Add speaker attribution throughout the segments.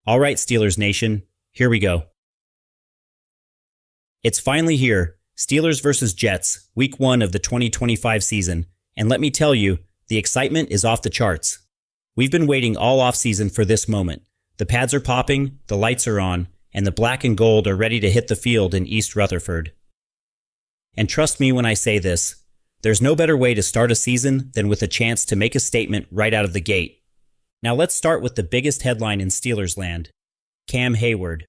Speaker 1: All right, Steelers Nation, here we go. It's finally here, Steelers versus Jets, Week 1 of the 2025 season, and let me tell you, the excitement is off the charts. We've been waiting all offseason for this moment. The pads are popping, the lights are on, and the black and gold are ready to hit the field in East Rutherford. And trust me when I say this, there's no better way to start a season than with a chance to make a statement right out of the gate. Now let's start with the biggest headline in Steelers land, Cam Heyward.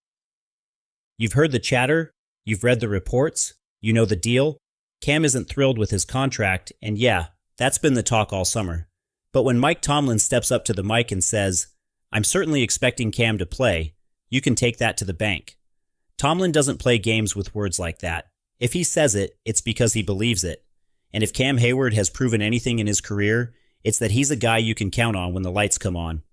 Speaker 1: You've heard the chatter, you've read the reports, you know the deal. Cam isn't thrilled with his contract, and yeah, that's been the talk all summer. But when Mike Tomlin steps up to the mic and says, "I'm certainly expecting Cam to play," you can take that to the bank. Tomlin doesn't play games with words like that. If he says it, it's because he believes it. And if Cam Heyward has proven anything in his career, it's that he's a guy you can count on when the lights come on.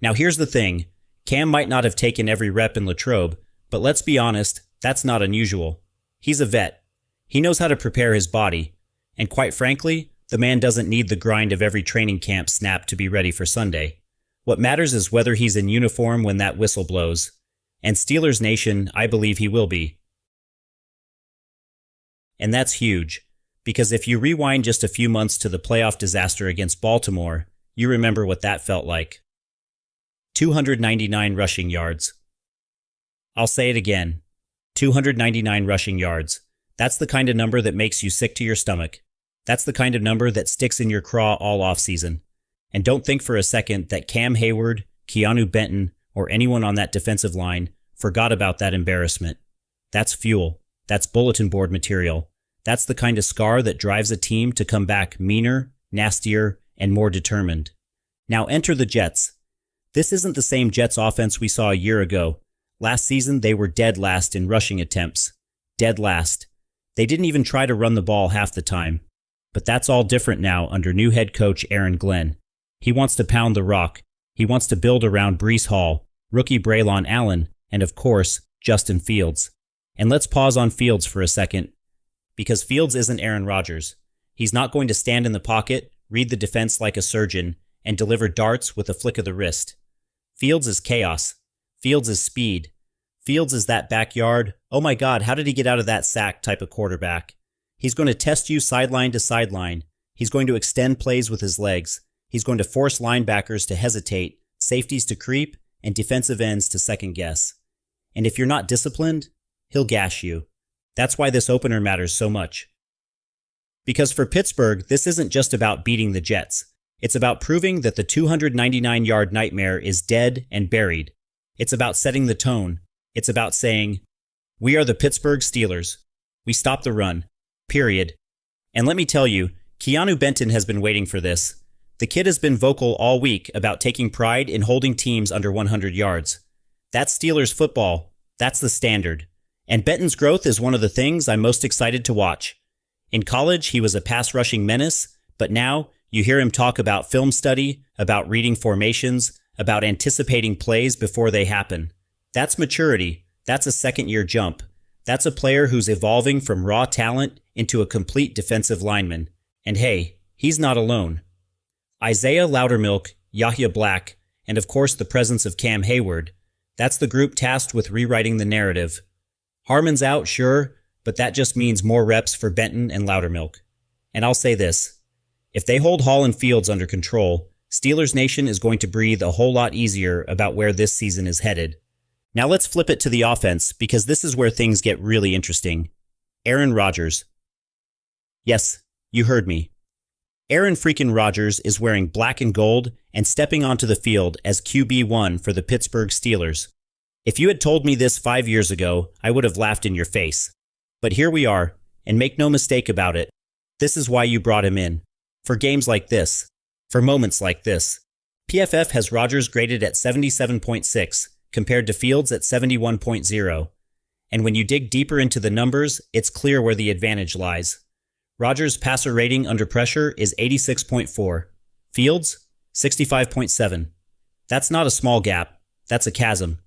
Speaker 1: Now here's the thing, Cam might not have taken every rep in Latrobe, but let's be honest, that's not unusual. He's a vet. He knows how to prepare his body. And quite frankly, the man doesn't need the grind of every training camp snap to be ready for Sunday. What matters is whether he's in uniform when that whistle blows. And Steelers Nation, I believe he will be. And that's huge, because if you rewind just a few months to the playoff disaster against Baltimore, you remember what that felt like. 299 rushing yards. I'll say it again. 299 rushing yards. That's the kind of number that makes you sick to your stomach. That's the kind of number that sticks in your craw all offseason. And don't think for a second that Cam Heyward, Keanu Benton, or anyone on that defensive line forgot about that embarrassment. That's fuel. That's bulletin board material. That's the kind of scar that drives a team to come back meaner, nastier, and more determined. Now enter the Jets. This isn't the same Jets offense we saw a year ago. Last season, they were dead last in rushing attempts. Dead last. They didn't even try to run the ball half the time. But that's all different now under new head coach Aaron Glenn. He wants to pound the rock. He wants to build around Breece Hall, rookie Braylon Allen, and of course, Justin Fields. And let's pause on Fields for a second, because Fields isn't Aaron Rodgers. He's not going to stand in the pocket, read the defense like a surgeon, and deliver darts with a flick of the wrist. Fields is chaos. Fields is speed. Fields is that backyard, oh my God, how did he get out of that sack type of quarterback. He's going to test you sideline to sideline. He's going to extend plays with his legs. He's going to force linebackers to hesitate, safeties to creep, and defensive ends to second guess. And if you're not disciplined, he'll gash you. That's why this opener matters so much. Because for Pittsburgh, this isn't just about beating the Jets. It's about proving that the 299-yard nightmare is dead and buried. It's about setting the tone. It's about saying, "We are the Pittsburgh Steelers. We stop the run. Period." And let me tell you, Keanu Benton has been waiting for this. The kid has been vocal all week about taking pride in holding teams under 100 yards. That's Steelers football. That's the standard. And Benton's growth is one of the things I'm most excited to watch. In college, he was a pass-rushing menace, but now you hear him talk about film study, about reading formations, about anticipating plays before they happen. That's maturity. That's a second-year jump. That's a player who's evolving from raw talent into a complete defensive lineman. And hey, he's not alone. Isaiah Loudermilk, Yahya Black, and of course the presence of Cam Heyward. That's the group tasked with rewriting the narrative. Harmon's out, sure, but that just means more reps for Benton and Loudermilk. And I'll say this, if they hold Hall and Fields under control, Steelers Nation is going to breathe a whole lot easier about where this season is headed. Now let's flip it to the offense, because this is where things get really interesting. Aaron Rodgers. Yes, you heard me. Aaron freaking Rodgers is wearing black and gold and stepping onto the field as QB1 for the Pittsburgh Steelers. If you had told me this 5 years ago, I would have laughed in your face. But here we are, and make no mistake about it, this is why you brought him in. For games like this. For moments like this. PFF has Rodgers graded at 77.6, compared to Fields at 71.0. And when you dig deeper into the numbers, it's clear where the advantage lies. Rodgers' passer rating under pressure is 86.4. Fields, 65.7. That's not a small gap. That's a chasm.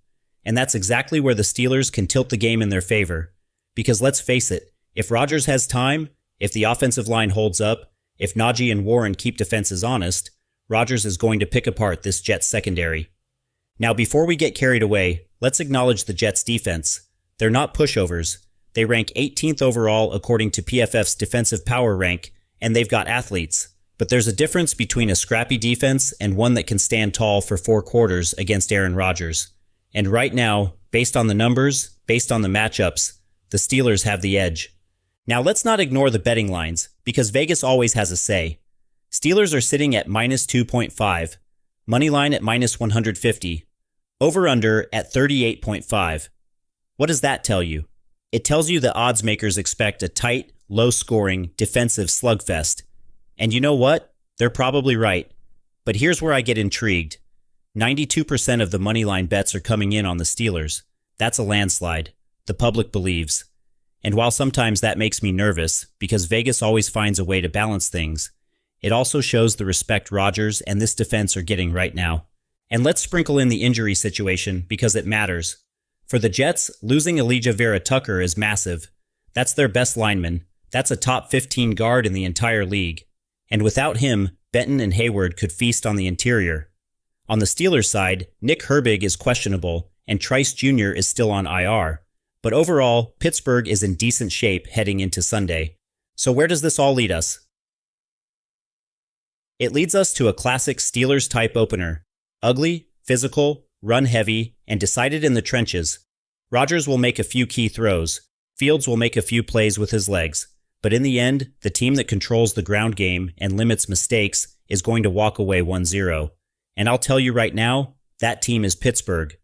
Speaker 1: And that's exactly where the Steelers can tilt the game in their favor. Because let's face it, if Rodgers has time, if the offensive line holds up, if Najee and Warren keep defenses honest, Rodgers is going to pick apart this Jets secondary. Now, before we get carried away, let's acknowledge the Jets' defense. They're not pushovers. They rank 18th overall according to PFF's defensive power rank, and they've got athletes. But there's a difference between a scrappy defense and one that can stand tall for 4 quarters against Aaron Rodgers. And right now, based on the numbers, based on the matchups, the Steelers have the edge. Now let's not ignore the betting lines, because Vegas always has a say. Steelers are sitting at minus 2.5, moneyline at minus 150, over-under at 38.5. What does that tell you? It tells you the odds makers expect a tight, low-scoring, defensive slugfest. And you know what? They're probably right. But here's where I get intrigued. 92% of the moneyline bets are coming in on the Steelers. That's a landslide. The public believes. And while sometimes that makes me nervous, because Vegas always finds a way to balance things, it also shows the respect Rodgers and this defense are getting right now. And let's sprinkle in the injury situation because it matters. For the Jets, losing Elijah Vera-Tucker is massive. That's their best lineman. That's a top 15 guard in the entire league. And without him, Benton and Heyward could feast on the interior. On the Steelers side, Nick Herbig is questionable, and Trice Jr. is still on IR. But overall, Pittsburgh is in decent shape heading into Sunday. So where does this all lead us? It leads us to a classic Steelers-type opener. Ugly, physical, run-heavy, and decided in the trenches. Rodgers will make a few key throws. Fields will make a few plays with his legs. But in the end, the team that controls the ground game and limits mistakes is going to walk away 1-0. And I'll tell you right now, that team is Pittsburgh.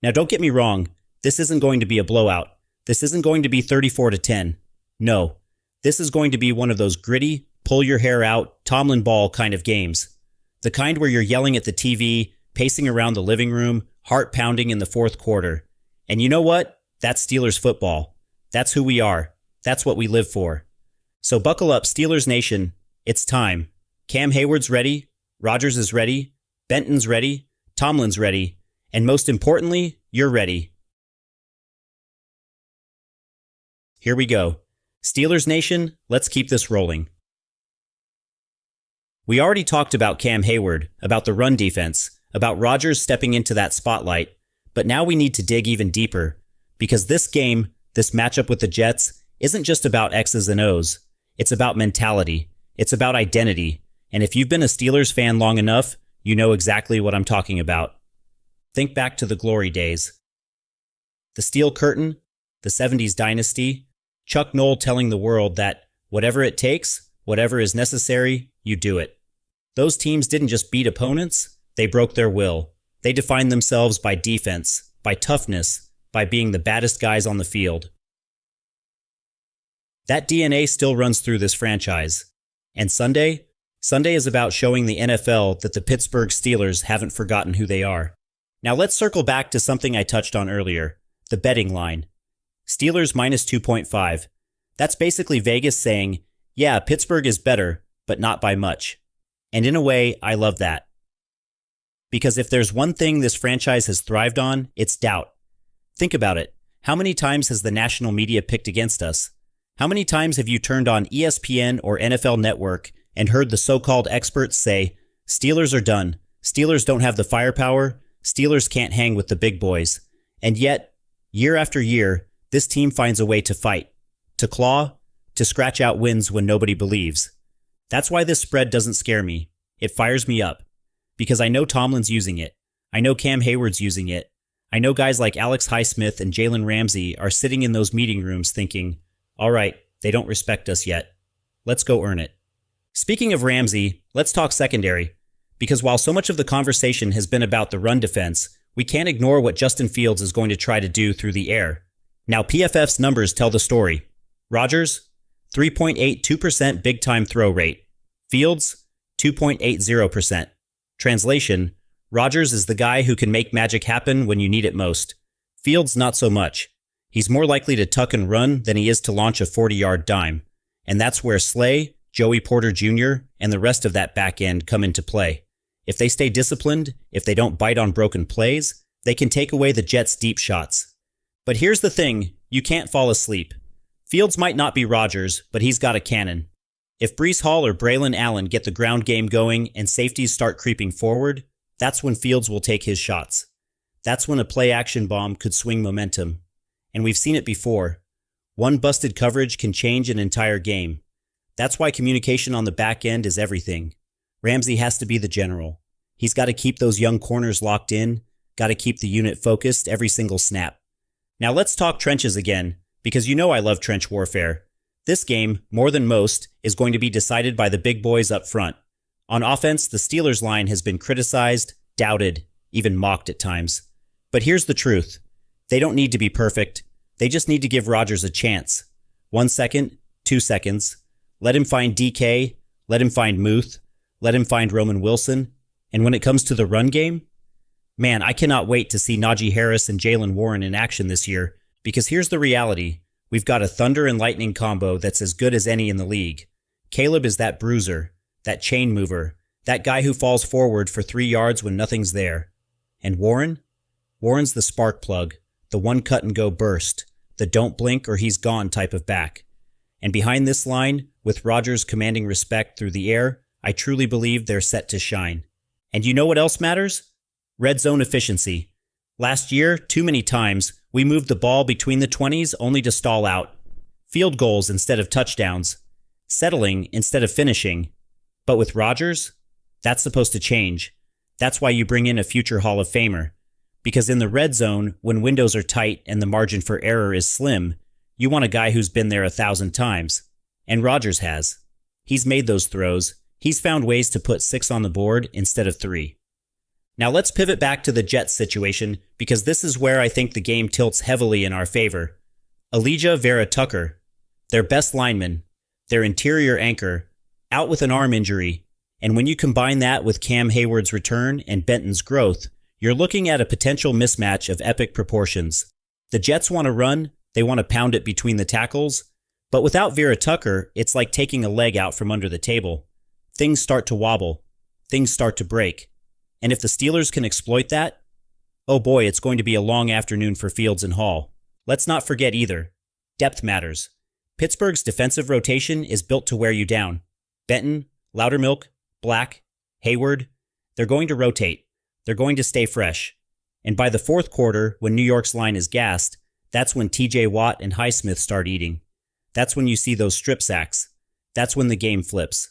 Speaker 1: Now don't get me wrong, this isn't going to be a blowout. This isn't going to be 34-10. No, this is going to be one of those gritty, pull your hair out, Tomlin ball kind of games. The kind where you're yelling at the TV, pacing around the living room, heart pounding in the fourth quarter. And you know what? That's Steelers football. That's who we are. That's what we live for. So buckle up, Steelers Nation. It's time. Cam Heyward's ready. Rodgers is ready. Benton's ready. Tomlin's ready. And most importantly, you're ready. Here we go. Steelers Nation, let's keep this rolling. We already talked about Cam Heyward, about the run defense, about Rodgers stepping into that spotlight, but now we need to dig even deeper, because this game, this matchup with the Jets, isn't just about X's and O's. It's about mentality. It's about identity. And if you've been a Steelers fan long enough, you know exactly what I'm talking about. Think back to the glory days. The Steel Curtain, the 70s dynasty, Chuck Noll telling the world that whatever it takes, whatever is necessary, you do it. Those teams didn't just beat opponents, they broke their will. They defined themselves by defense, by toughness, by being the baddest guys on the field. That DNA still runs through this franchise. And Sunday is about showing the NFL that the Pittsburgh Steelers haven't forgotten who they are. Now let's circle back to something I touched on earlier, the betting line. Steelers minus 2.5. That's basically Vegas saying, yeah, Pittsburgh is better, but not by much. And in a way, I love that. Because if there's one thing this franchise has thrived on, it's doubt. Think about it. How many times has the national media picked against us? How many times have you turned on ESPN or NFL Network and heard the so-called experts say, Steelers are done, Steelers don't have the firepower, Steelers can't hang with the big boys. And yet, year after year, this team finds a way to fight, to claw, to scratch out wins when nobody believes. That's why this spread doesn't scare me. It fires me up. Because I know Tomlin's using it. I know Cam Heyward's using it. I know guys like Alex Highsmith and Jalen Ramsey are sitting in those meeting rooms thinking, all right, they don't respect us yet. Let's go earn it. Speaking of Ramsey, let's talk secondary. Because while so much of the conversation has been about the run defense, we can't ignore what Justin Fields is going to try to do through the air. Now PFF's numbers tell the story. Rodgers, 3.82% big-time throw rate. Fields, 2.80%. Translation, Rodgers is the guy who can make magic happen when you need it most. Fields not so much. He's more likely to tuck and run than he is to launch a 40-yard dime. And that's where Slay, Joey Porter Jr., and the rest of that back end come into play. If they stay disciplined, if they don't bite on broken plays, they can take away the Jets' deep shots. But here's the thing, you can't fall asleep. Fields might not be Rodgers, but he's got a cannon. If Breece Hall or Braylon Allen get the ground game going and safeties start creeping forward, that's when Fields will take his shots. That's when a play-action bomb could swing momentum. And we've seen it before. One busted coverage can change an entire game. That's why communication on the back end is everything. Ramsey has to be the general. He's got to keep those young corners locked in, got to keep the unit focused every single snap. Now let's talk trenches again, because you know I love trench warfare. This game, more than most, is going to be decided by the big boys up front. On offense, the Steelers line has been criticized, doubted, even mocked at times. But here's the truth. They don't need to be perfect. They just need to give Rodgers a chance. 1 second, 2 seconds. Let him find DK. Let him find Muth. Let him find Roman Wilson. And when it comes to the run game, man, I cannot wait to see Najee Harris and Jaylen Warren in action this year, because here's the reality. We've got a thunder and lightning combo that's as good as any in the league. Caleb is that bruiser, that chain mover, that guy who falls forward for 3 yards when nothing's there. And Warren? Warren's the spark plug, the one cut and go burst, the don't blink or he's gone type of back. And behind this line, with Rodgers commanding respect through the air, I truly believe they're set to shine. And you know what else matters? Red zone efficiency. Last year, too many times, we moved the ball between the 20s only to stall out. Field goals instead of touchdowns. Settling instead of finishing. But with Rodgers, that's supposed to change. That's why you bring in a future Hall of Famer. Because in the red zone, when windows are tight and the margin for error is slim, you want a guy who's been there 1,000 times. And Rodgers has. He's made those throws. He's found ways to put 6 on the board instead of 3. Now let's pivot back to the Jets situation, because this is where I think the game tilts heavily in our favor. Elijah Vera-Tucker, their best lineman, their interior anchor, out with an arm injury. And when you combine that with Cam Heyward's return and Benton's growth, you're looking at a potential mismatch of epic proportions. The Jets want to run, they want to pound it between the tackles, but without Vera-Tucker, it's like taking a leg out from under the table. Things start to wobble. Things start to break. And if the Steelers can exploit that, oh boy, it's going to be a long afternoon for Fields and Hall. Let's not forget either. Depth matters. Pittsburgh's defensive rotation is built to wear you down. Benton, Loudermilk, Black, Heyward, they're going to rotate. They're going to stay fresh. And by the fourth quarter, when New York's line is gassed, that's when TJ Watt and Highsmith start eating. That's when you see those strip sacks. That's when the game flips.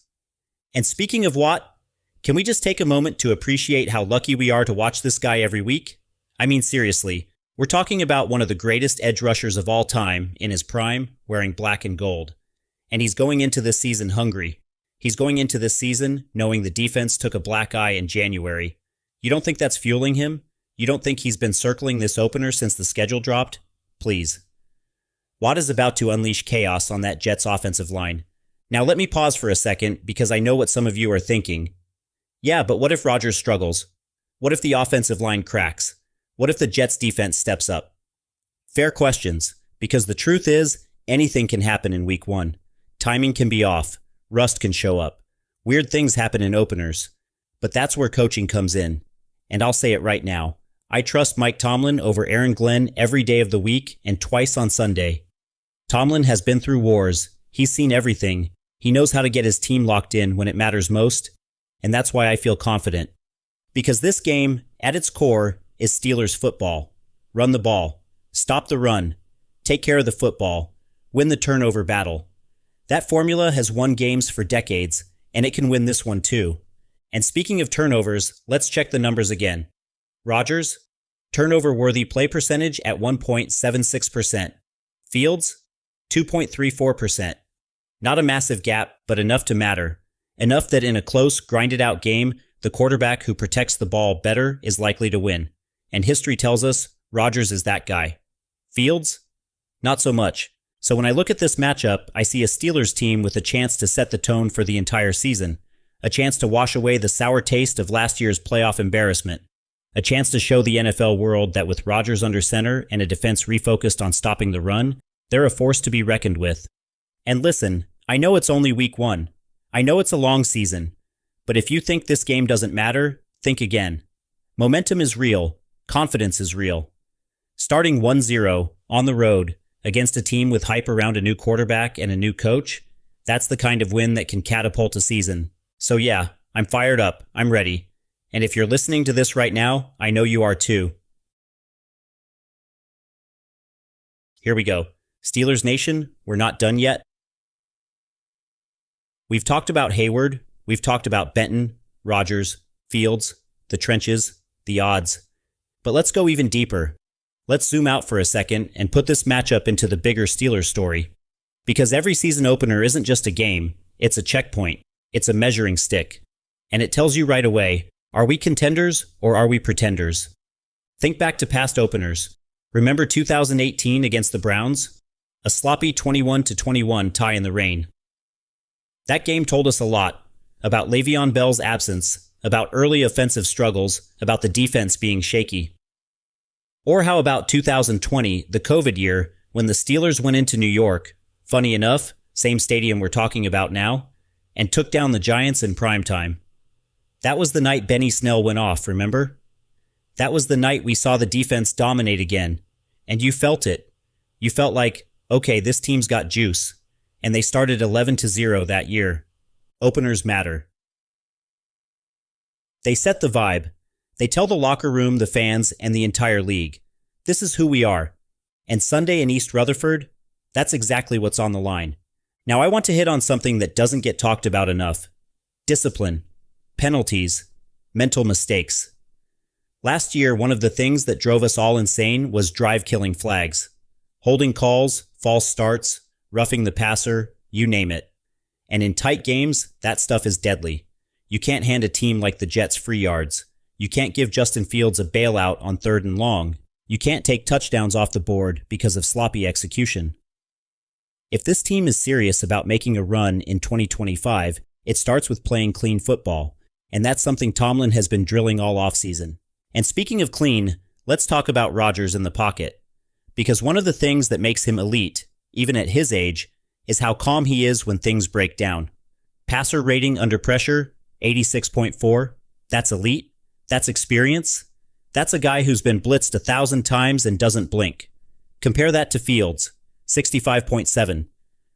Speaker 1: And speaking of Watt, can we just take a moment to appreciate how lucky we are to watch this guy every week? I mean, seriously, we're talking about one of the greatest edge rushers of all time in his prime, wearing black and gold. And he's going into this season hungry. He's going into this season knowing the defense took a black eye in January. You don't think that's fueling him? You don't think he's been circling this opener since the schedule dropped? Please. Watt is about to unleash chaos on that Jets offensive line. Now let me pause for a second, because I know what some of you are thinking. Yeah, but what if Rodgers struggles? What if the offensive line cracks? What if the Jets defense steps up? Fair questions, because the truth is, anything can happen in week 1. Timing can be off. Rust can show up. Weird things happen in openers. But that's where coaching comes in. And I'll say it right now. I trust Mike Tomlin over Aaron Glenn every day of the week and twice on Sunday. Tomlin has been through wars. He's seen everything. He knows how to get his team locked in when it matters most. And that's why I feel confident. Because this game, at its core, is Steelers football. Run the ball. Stop the run. Take care of the football. Win the turnover battle. That formula has won games for decades, and it can win this one too. And speaking of turnovers, let's check the numbers again. Rodgers, turnover-worthy play percentage at 1.76%. Fields, 2.34%. Not a massive gap, but enough to matter. Enough that in a close, grinded-out game, the quarterback who protects the ball better is likely to win. And history tells us Rodgers is that guy. Fields? Not so much. So when I look at this matchup, I see a Steelers team with a chance to set the tone for the entire season. A chance to wash away the sour taste of last year's playoff embarrassment. A chance to show the NFL world that with Rodgers under center and a defense refocused on stopping the run, they're a force to be reckoned with. And listen, I know it's only week 1. I know it's a long season. But if you think this game doesn't matter, think again. Momentum is real. Confidence is real. Starting 1-0 on the road against a team with hype around a new quarterback and a new coach, that's the kind of win that can catapult a season. So yeah, I'm fired up. I'm ready. And if you're listening to this right now, I know you are too. Here we go. Steelers Nation, we're not done yet. We've talked about Heyward. We've talked about Benton, Rodgers, Fields, the trenches, the odds. But let's go even deeper. Let's zoom out for a second and put this matchup into the bigger Steelers story. Because every season opener isn't just a game, it's a checkpoint, it's a measuring stick. And it tells you right away, are we contenders or are we pretenders? Think back to past openers. Remember 2018 against the Browns? A sloppy 21-21 tie in the rain. That game told us a lot about Le'Veon Bell's absence, about early offensive struggles, about the defense being shaky. Or how about 2020, the COVID year, when the Steelers went into New York, funny enough, same stadium we're talking about now, and took down the Giants in primetime. That was the night Benny Snell went off, remember? That was the night we saw the defense dominate again, and you felt it. You felt like, okay, this team's got juice, and they started 11-0 that year. Openers matter. They set the vibe. They tell the locker room, the fans, and the entire league, this is who we are. And Sunday in East Rutherford, that's exactly what's on the line. Now I want to hit on something that doesn't get talked about enough. Discipline, penalties, mental mistakes. Last year, one of the things that drove us all insane was drive-killing flags. Holding calls, false starts, roughing the passer, you name it. And in tight games, that stuff is deadly. You can't hand a team like the Jets free yards. You can't give Justin Fields a bailout on 3rd and long. You can't take touchdowns off the board because of sloppy execution. If this team is serious about making a run in 2025, it starts with playing clean football, and that's something Tomlin has been drilling all offseason. And speaking of clean, let's talk about Rodgers in the pocket. Because one of the things that makes him elite, even at his age, is how calm he is when things break down. Passer rating under pressure, 86.4. That's elite. That's experience. That's a guy who's been blitzed 1,000 times and doesn't blink. Compare that to Fields, 65.7.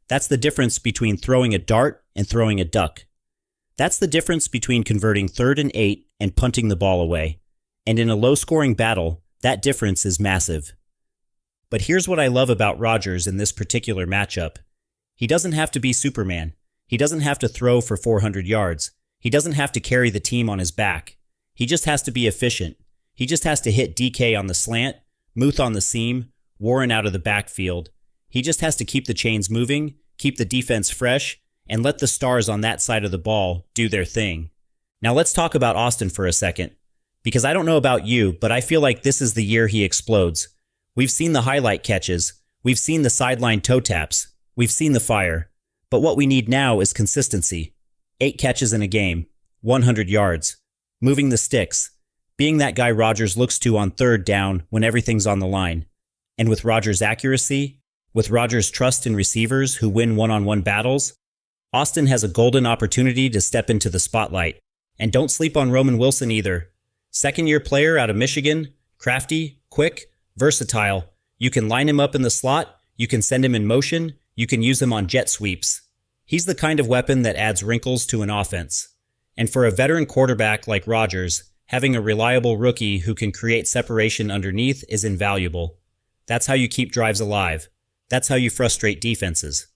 Speaker 1: That's the difference between throwing a dart and throwing a duck. That's the difference between converting 3rd and 8 and punting the ball away. And in a low-scoring battle, that difference is massive. But here's what I love about Rodgers in this particular matchup. He doesn't have to be Superman. He doesn't have to throw for 400 yards. He doesn't have to carry the team on his back. He just has to be efficient. He just has to hit DK on the slant, Muth on the seam, Warren out of the backfield. He just has to keep the chains moving, keep the defense fresh, and let the stars on that side of the ball do their thing. Now let's talk about Austin for a second. Because I don't know about you, but I feel like this is the year he explodes. We've seen the highlight catches. We've seen the sideline toe taps. We've seen the fire. But what we need now is consistency. 8 catches in a game, 100 yards, moving the sticks, being that guy Rodgers looks to on 3rd down when everything's on the line. And with Rodgers' accuracy, with Rodgers' trust in receivers who win one-on-one battles, Austin has a golden opportunity to step into the spotlight. And don't sleep on Roman Wilson either. Second-year player out of Michigan, crafty, quick, versatile. You can line him up in the slot, you can send him in motion, you can use him on jet sweeps. He's the kind of weapon that adds wrinkles to an offense. And for a veteran quarterback like Rodgers, having a reliable rookie who can create separation underneath is invaluable. That's how you keep drives alive. That's how you frustrate defenses.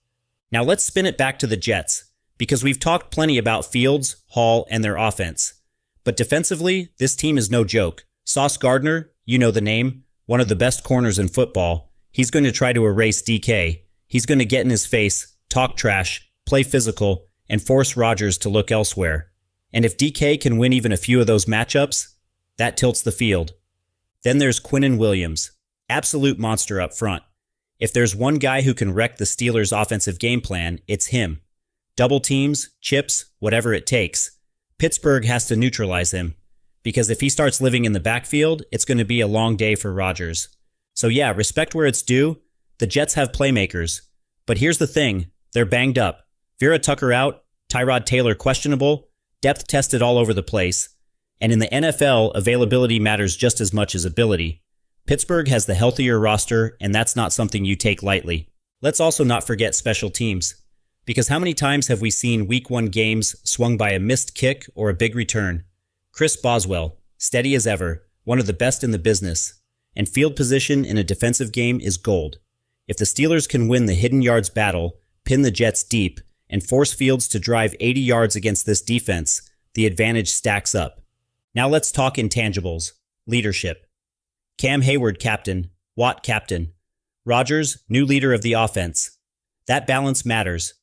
Speaker 1: Now let's spin it back to the Jets, because we've talked plenty about Fields, Hall, and their offense. But defensively, this team is no joke. Sauce Gardner, you know the name, one of the best corners in football. He's going to try to erase DK. He's going to get in his face, talk trash, play physical, and force Rodgers to look elsewhere. And if DK can win even a few of those matchups, that tilts the field. Then there's Quinnen Williams, absolute monster up front. If there's one guy who can wreck the Steelers' offensive game plan, it's him. Double teams, chips, whatever it takes. Pittsburgh has to neutralize him, because if he starts living in the backfield, it's going to be a long day for Rodgers. So yeah, respect where it's due. The Jets have playmakers. But here's the thing, they're banged up. Vera Tucker out, Tyrod Taylor questionable, depth tested all over the place. And in the NFL, availability matters just as much as ability. Pittsburgh has the healthier roster, and that's not something you take lightly. Let's also not forget special teams. Because how many times have we seen Week 1 games swung by a missed kick or a big return? Chris Boswell, steady as ever, one of the best in the business. And field position in a defensive game is gold. If the Steelers can win the hidden yards battle, pin the Jets deep, and force Fields to drive 80 yards against this defense, the advantage stacks up. Now let's talk intangibles. Leadership. Cam Heyward captain, Watt captain. Rodgers, new leader of the offense. That balance matters.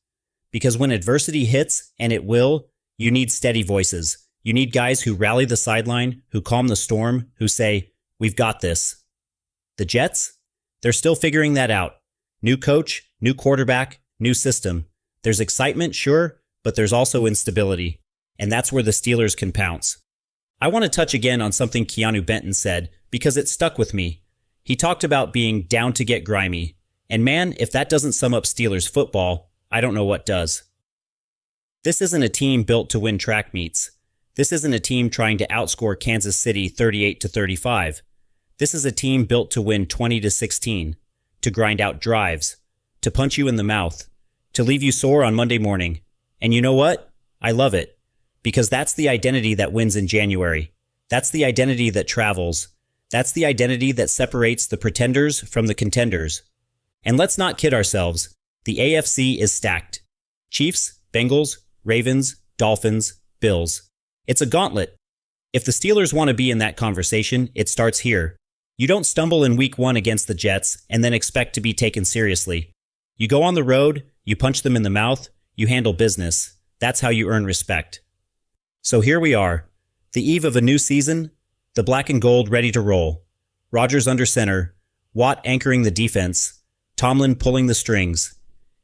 Speaker 1: Because when adversity hits, and it will, you need steady voices. You need guys who rally the sideline, who calm the storm, who say, "We've got this." The Jets? They're still figuring that out. New coach, new quarterback, new system. There's excitement, sure, but there's also instability. And that's where the Steelers can pounce. I want to touch again on something Keanu Benton said, because it stuck with me. He talked about being down to get grimy. And man, if that doesn't sum up Steelers football, I don't know what does. This isn't a team built to win track meets. This isn't a team trying to outscore Kansas City 38-35. This is a team built to win 20-16, to grind out drives, to punch you in the mouth, to leave you sore on Monday morning. And you know what? I love it. Because that's the identity that wins in January. That's the identity that travels. That's the identity that separates the pretenders from the contenders. And let's not kid ourselves. The AFC is stacked. Chiefs, Bengals, Ravens, Dolphins, Bills. It's a gauntlet. If the Steelers want to be in that conversation, it starts here. You don't stumble in week 1 against the Jets and then expect to be taken seriously. You go on the road, you punch them in the mouth, you handle business. That's how you earn respect. So here we are, the eve of a new season, the black and gold ready to roll. Rodgers under center, Watt anchoring the defense, Tomlin pulling the strings.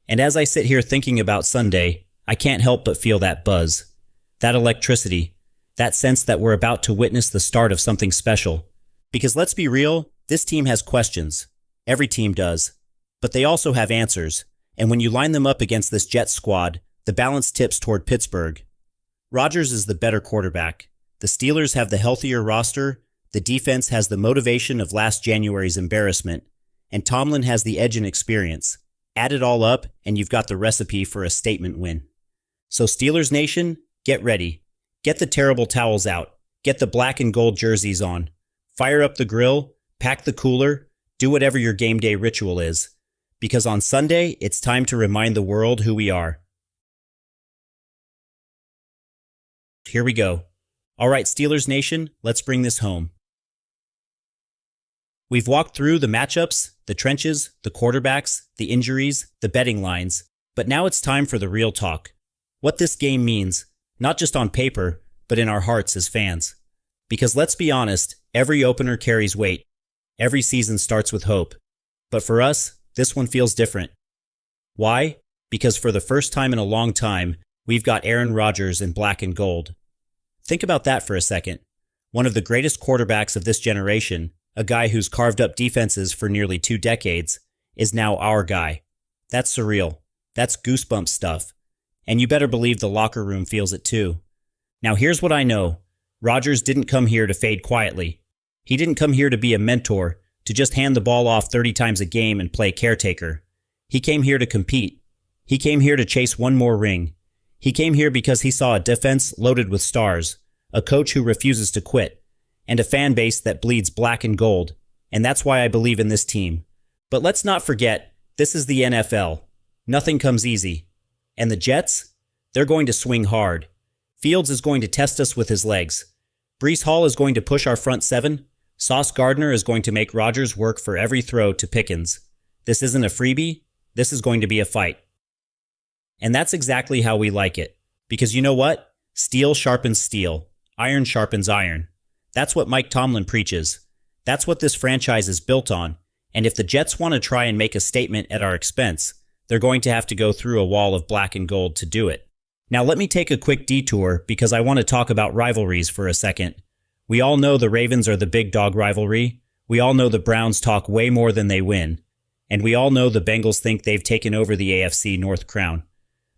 Speaker 1: And as I sit here thinking about Sunday, I can't help but feel that buzz, that electricity, that sense that we're about to witness the start of something special. Because let's be real, this team has questions. Every team does. But they also have answers. And when you line them up against this Jets squad, the balance tips toward Pittsburgh. Rodgers is the better quarterback. The Steelers have the healthier roster. The defense has the motivation of last January's embarrassment. And Tomlin has the edge in experience. Add it all up, and you've got the recipe for a statement win. So Steelers Nation, get ready. Get the terrible towels out. Get the black and gold jerseys on. Fire up the grill. Pack the cooler. Do whatever your game day ritual is. Because on Sunday, it's time to remind the world who we are. Here we go. All right, Steelers Nation, let's bring this home. We've walked through the matchups, the trenches, the quarterbacks, the injuries, the betting lines, but now it's time for the real talk. What this game means, not just on paper, but in our hearts as fans. Because let's be honest, every opener carries weight. Every season starts with hope. But for us, this one feels different. Why? Because for the first time in a long time, we've got Aaron Rodgers in black and gold. Think about that for a second. One of the greatest quarterbacks of this generation, a guy who's carved up defenses for nearly 2 decades, is now our guy. That's surreal. That's goosebump stuff. And you better believe the locker room feels it too. Now here's what I know. Rodgers didn't come here to fade quietly. He didn't come here to be a mentor, to just hand the ball off 30 times a game and play caretaker. He came here to compete. He came here to chase one more ring. He came here because he saw a defense loaded with stars, a coach who refuses to quit, and a fan base that bleeds black and gold. And that's why I believe in this team. But let's not forget, this is the NFL. Nothing comes easy. And the Jets? They're going to swing hard. Fields is going to test us with his legs. Breece Hall is going to push our front seven. Sauce Gardner is going to make Rodgers work for every throw to Pickens. This isn't a freebie. This is going to be a fight. And that's exactly how we like it. Because you know what? Steel sharpens steel. Iron sharpens iron. That's what Mike Tomlin preaches. That's what this franchise is built on. And if the Jets want to try and make a statement at our expense, they're going to have to go through a wall of black and gold to do it. Now let me take a quick detour because I want to talk about rivalries for a second. We all know the Ravens are the big dog rivalry. We all know the Browns talk way more than they win. And we all know the Bengals think they've taken over the AFC North crown.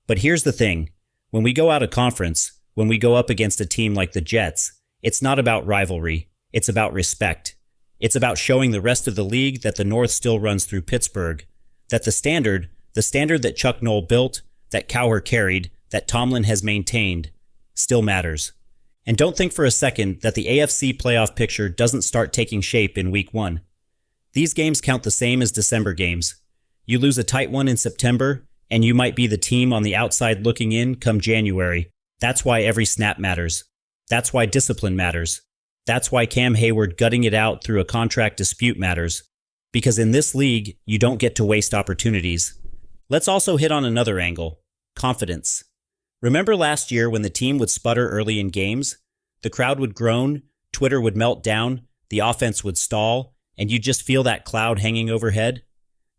Speaker 1: But here's the thing. When we go out of conference, when we go up against a team like the Jets, it's not about rivalry. It's about respect. It's about showing the rest of the league that the North still runs through Pittsburgh, that the standard that Chuck Noll built, that Cowher carried, that Tomlin has maintained, still matters. And don't think for a second that the AFC playoff picture doesn't start taking shape in week 1. These games count the same as December games. You lose a tight one in September, and you might be the team on the outside looking in come January. That's why every snap matters. That's why discipline matters. That's why Cam Heyward gutting it out through a contract dispute matters. Because in this league, you don't get to waste opportunities. Let's also hit on another angle: confidence. Remember last year when the team would sputter early in games? The crowd would groan, Twitter would melt down, the offense would stall, and you'd just feel that cloud hanging overhead?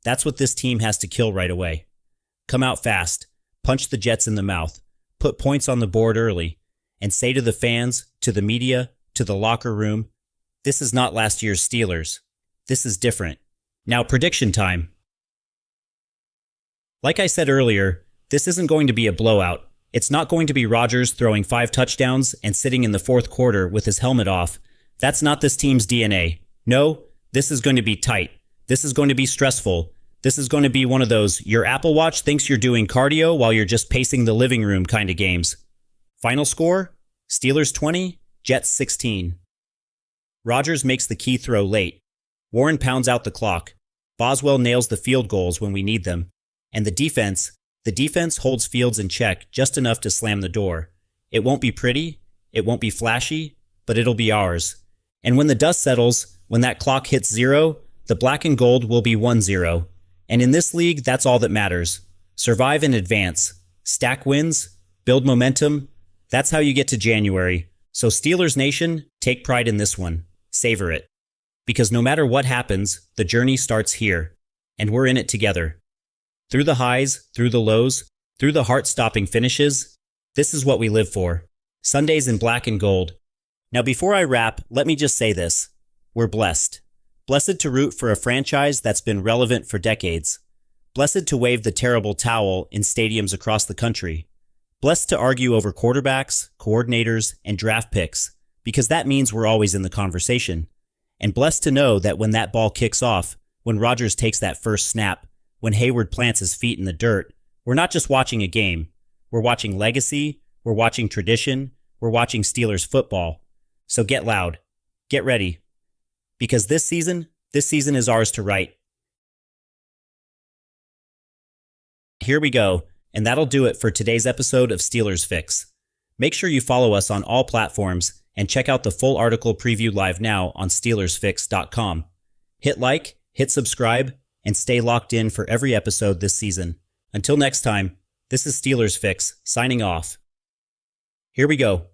Speaker 1: That's what this team has to kill right away. Come out fast, punch the Jets in the mouth, put points on the board early, and say to the fans, to the media, to the locker room, this is not last year's Steelers. This is different. Now prediction time. Like I said earlier, this isn't going to be a blowout. It's not going to be Rodgers throwing 5 touchdowns and sitting in the fourth quarter with his helmet off. That's not this team's DNA. No, this is going to be tight. This is going to be stressful. This is going to be one of those, your Apple Watch thinks you're doing cardio while you're just pacing the living room kind of games. Final score? Steelers 20, Jets 16. Rodgers makes the key throw late. Warren pounds out the clock. Boswell nails the field goals when we need them. And the defense holds Fields in check just enough to slam the door. It won't be pretty, it won't be flashy, but it'll be ours. And when the dust settles, when that clock hits 0, the black and gold will be 1-0. And in this league, that's all that matters. Survive and advance. Stack wins. Build momentum. That's how you get to January. So Steelers Nation, take pride in this one. Savor it. Because no matter what happens, the journey starts here. And we're in it together. Through the highs, through the lows, through the heart-stopping finishes, this is what we live for. Sundays in black and gold. Now before I wrap, let me just say this. We're blessed. Blessed to root for a franchise that's been relevant for decades. Blessed to wave the terrible towel in stadiums across the country. Blessed to argue over quarterbacks, coordinators, and draft picks, because that means we're always in the conversation. And blessed to know that when that ball kicks off, when Rodgers takes that first snap, when Heyward plants his feet in the dirt, we're not just watching a game. We're watching legacy, we're watching tradition, we're watching Steelers football. So get loud. Get ready. Because this season is ours to write. Here we go, and that'll do it for today's episode of Steelers Fix. Make sure you follow us on all platforms and check out the full article preview live now on SteelersFix.com. Hit like, hit subscribe, and stay locked in for every episode this season. Until next time, this is Steelers Fix, signing off. Here we go.